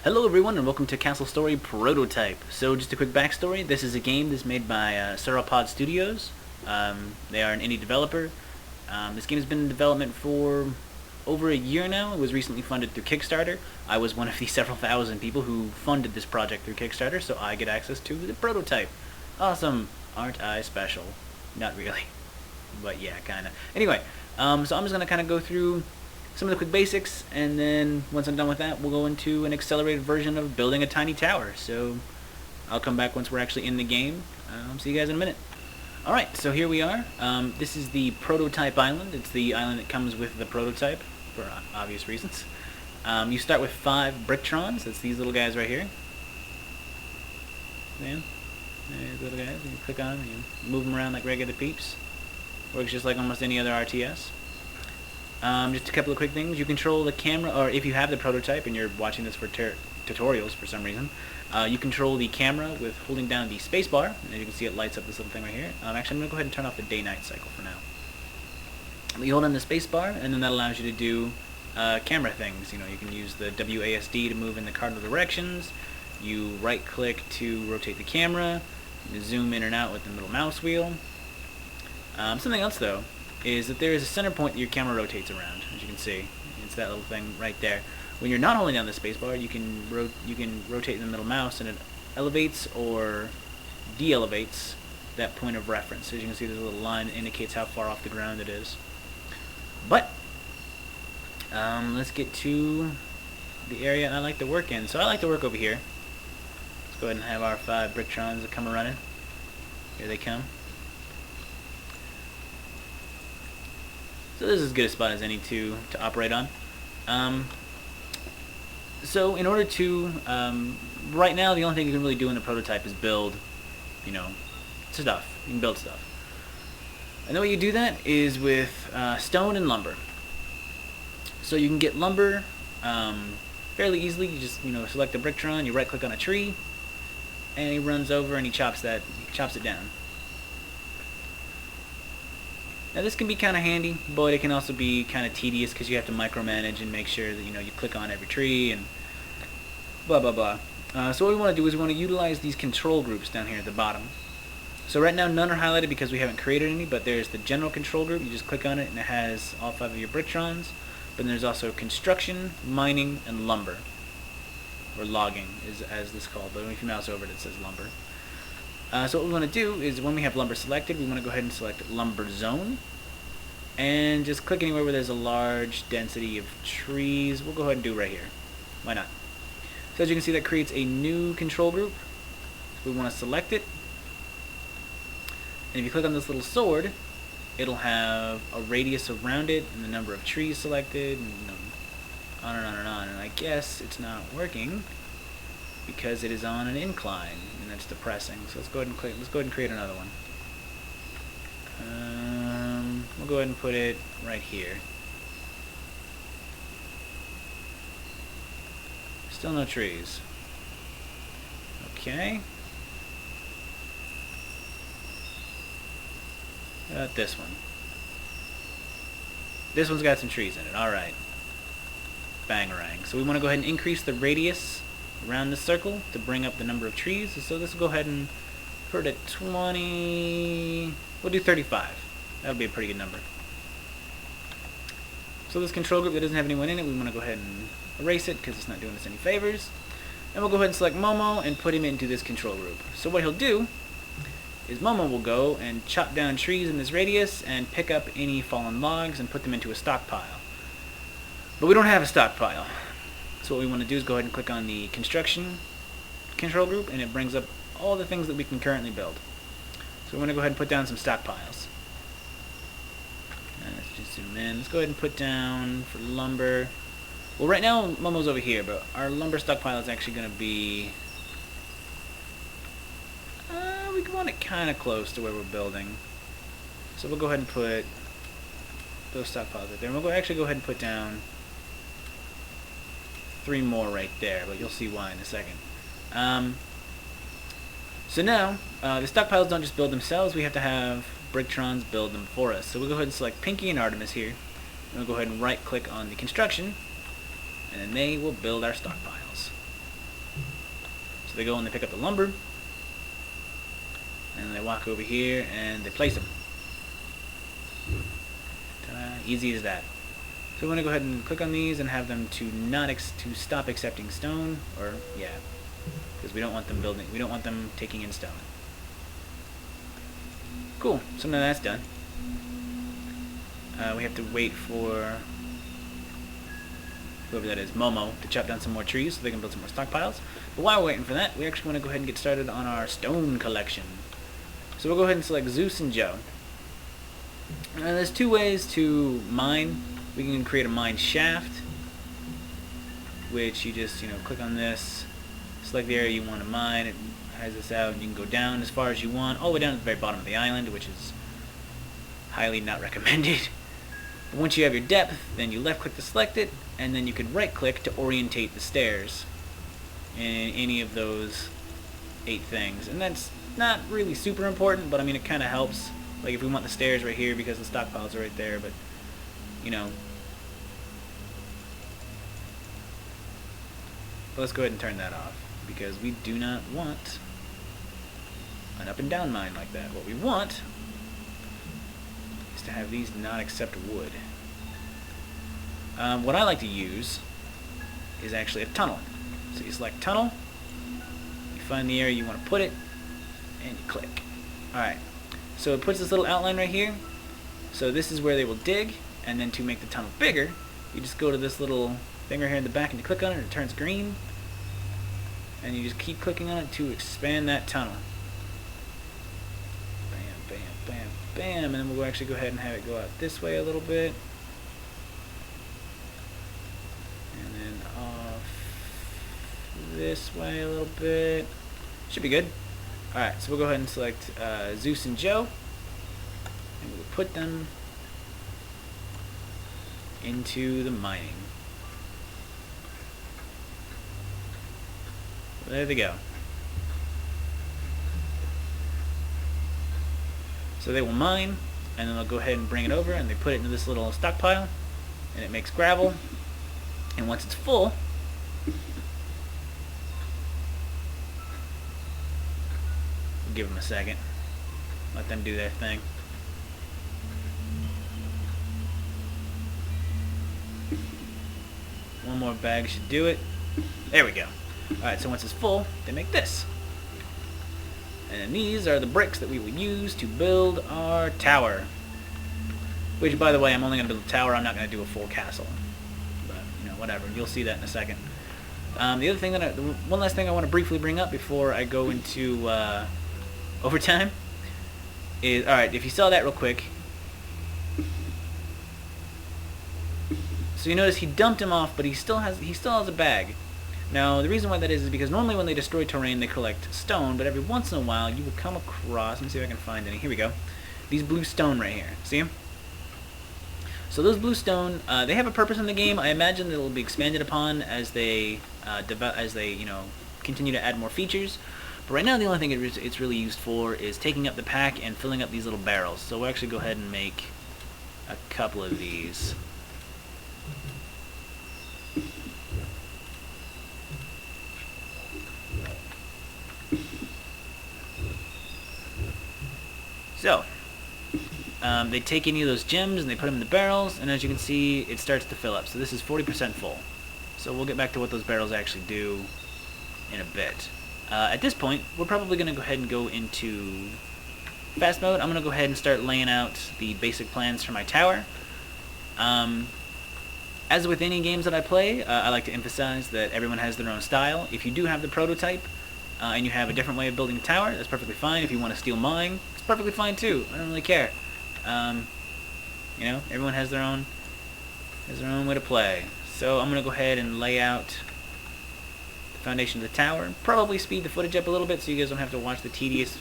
Hello everyone and welcome to Castle Story Prototype. So just a quick backstory, this is a game that's made by Sauropod Studios. They are an indie developer. This game has been in development for over a year now. It was recently funded through Kickstarter. I was one of the several thousand people who funded this project through Kickstarter, so I get access to the prototype. Awesome. Aren't I special? Not really. But yeah, kinda. Anyway, so I'm just gonna kinda go through some of the quick basics, and then once I'm done with that, we'll go into an accelerated version of building a tiny tower. So I'll come back once we're actually in the game. See you guys in a minute. Alright, so here we are. This is the prototype island. It's the island that comes with the prototype, for obvious reasons. You start with 5 bricktron. That's these little guys right here. Man, there's little guys. You can click on them and you move them around like regular peeps. Works just like almost any other RTS. Just a couple of quick things. You control the camera, or if you have the prototype and you're watching this for tutorials for some reason, you control the camera with holding down the spacebar, and as you can see it lights up this little thing right here. Actually, I'm going to go ahead and turn off the day-night cycle for now. You hold on the spacebar, and then that allows you to do camera things. You know, you can use the WASD to move in the cardinal directions. You right-click to rotate the camera. You zoom in and out with the middle mouse wheel. Something else, though, is that there is a center point that your camera rotates around, as you can see. It's that little thing right there. When you're not holding down the spacebar, you can rotate the middle mouse, and it elevates or de-elevates that point of reference. As you can see, there's a little line that indicates how far off the ground it is. But let's get to the area I like to work in. So I like to work over here. Let's go ahead and have our 5 brickrons that come running. Here they come. So this is as good a spot as any to operate on. So in order to, right now the only thing you can really do in the prototype is build, you know, stuff. You can build stuff. And the way you do that is with stone and lumber. So you can get lumber fairly easily. You just, select the bricktron, you right click on a tree, and he runs over and he chops it down. Now this can be kind of handy, but it can also be kind of tedious because you have to micromanage and make sure that you click on every tree and blah blah blah. So what we want to do is we want to utilize these control groups down here at the bottom. So right now none are highlighted because we haven't created any, but there's the general control group. You just click on it and it has all 5 of your brickrons. But then there's also construction, mining, and lumber, or logging as this is called. But if you mouse over it, it says lumber. So what we want to do is when we have lumber selected, we want to go ahead and select lumber zone, and just click anywhere where there's a large density of trees. We'll go ahead and do right here. Why not? So as you can see, that creates a new control group. So we want to select it, and if you click on this little sword, it'll have a radius around it and the number of trees selected, and on and on and on. And I guess it's not working because it is on an incline, and that's depressing. So let's go ahead and click. Let's go ahead and create another one. We'll go ahead and put it right here. Still no trees. Okay. How about this one? This one's got some trees in it. Alright. Bangarang. So we want to go ahead and increase the radius around the circle to bring up the number of trees. So let's go ahead and put it at 20. We'll do 35. That'll be a pretty good number. So this control group that doesn't have anyone in it, we want to go ahead and erase it because it's not doing us any favors. And we'll go ahead and select Momo and put him into this control group. So what he'll do is Momo will go and chop down trees in this radius and pick up any fallen logs and put them into a stockpile. But we don't have a stockpile. So what we want to do is go ahead and click on the construction control group, and it brings up all the things that we can currently build. So we want to go ahead and put down some stockpiles. Let's just zoom in. Let's go ahead and put down for lumber. Well, right now Momo's over here, but our lumber stockpile is actually going to be. We want it kind of close to where we're building. So we'll go ahead and put those stockpiles right there. And we'll actually go ahead and put down 3 more right there, but you'll see why in a second. So now, the stockpiles don't just build themselves, we have to have brickrons build them for us. So we'll go ahead and select Pinky and Artemis here, and we'll go ahead and right click on the construction, and then they will build our stockpiles. So they go and they pick up the lumber, and they walk over here and they place them. Ta-da, easy as that. So we're going to go ahead and click on these and have them to stop accepting stone, or yeah, because we don't want them taking in stone. Cool. So now that's done. We have to wait for whoever that is, Momo, to chop down some more trees so they can build some more stockpiles. But while we're waiting for that, we actually want to go ahead and get started on our stone collection. So we'll go ahead and select Zeus and Joe. There's two ways to mine. We can create a mine shaft, which you just, click on this, select the area you want to mine. It has this out, and you can go down as far as you want, all the way down to the very bottom of the island, which is highly not recommended. But once you have your depth, then you left click to select it, and then you can right click to orientate the stairs in any of those 8 things. And that's not really super important, but I mean it kind of helps. Like if we want the stairs right here because the stockpiles are right there, but let's go ahead and turn that off because we do not want an up and down mine like that. What we want is to have these not accept wood. What I like to use is actually a tunnel. So you select tunnel, you find the area you want to put it, and you click. Alright, so it puts this little outline right here. So this is where they will dig, and then to make the tunnel bigger, you just go to this little thing right here in the back and you click on it, and it turns green. And you just keep clicking on it to expand that tunnel. Bam, bam, bam, bam, and then we'll actually go ahead and have it go out this way a little bit. And then off this way a little bit. Should be good. Alright, so we'll go ahead and select Zeus and Joe. And we'll put them into the mining. There they go. So they will mine, and then they'll go ahead and bring it over, and they put it into this little stockpile, and it makes gravel. And once it's full, we'll give them a second. Let them do their thing. One more bag should do it. There we go. Alright, so once it's full, they make this. And then these are the bricks that we will use to build our tower. Which, by the way, I'm only going to build a tower. I'm not going to do a full castle. But, whatever. You'll see that in a second. The other thing one last thing I want to briefly bring up before I go into overtime is, alright, if you saw that real quick. So you notice he dumped him off, but he still has a bag. Now, the reason why that is because normally when they destroy terrain, they collect stone, but every once in a while, you will come across, let me see if I can find any, here we go, these blue stone right here, see them? So those blue stone, they have a purpose in the game. I imagine that it will be expanded upon as they, continue to add more features, but right now the only thing it's really used for is taking up the pack and filling up these little barrels. So we'll actually go ahead and make a couple of these. So, they take any of those gems and they put them in the barrels, and as you can see, it starts to fill up. So this is 40% full. So we'll get back to what those barrels actually do in a bit. At this point, we're probably going to go ahead and go into fast mode. I'm going to go ahead and start laying out the basic plans for my tower. As with any games that I play, I like to emphasize that everyone has their own style. If you do have the prototype, and you have a different way of building a tower, that's perfectly fine. If you want to steal mine, it's perfectly fine too. I don't really care. Everyone has their own way to play. So I'm going to go ahead and lay out the foundation of the tower, and probably speed the footage up a little bit so you guys don't have to watch the tedious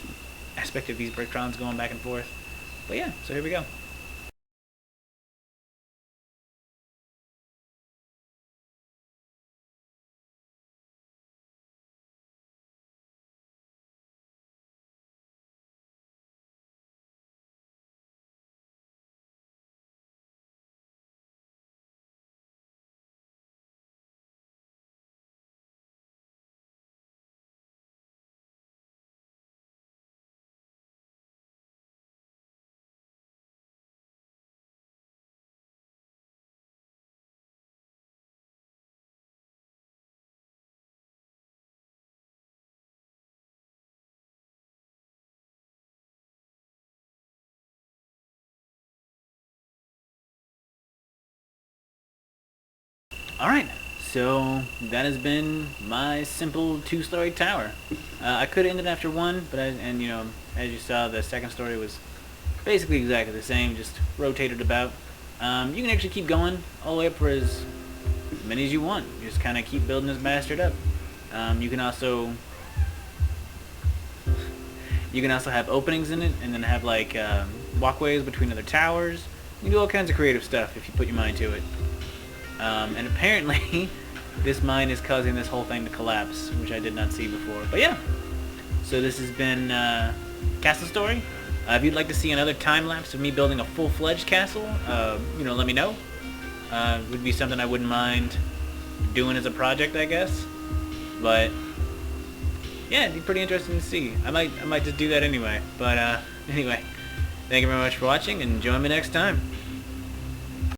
aspect of these breadcrumbs going back and forth. But yeah, so here we go. Alright, so that has been my simple two-story tower. I could have ended after one, but you know, as you saw, the second story was basically exactly the same, just rotated about. You can actually keep going all the way up for as many as you want. Just kind of keep building this bastard up. You can also have openings in it, and then have like walkways between other towers. You can do all kinds of creative stuff if you put your mind to it. And apparently, this mine is causing this whole thing to collapse, which I did not see before. But yeah, so this has been Castle Story. If you'd like to see another time lapse of me building a full-fledged castle, you know, let me know. It would be something I wouldn't mind doing as a project, I guess. But yeah, it'd be pretty interesting to see. I might just do that anyway. But anyway, thank you very much for watching, and join me next time.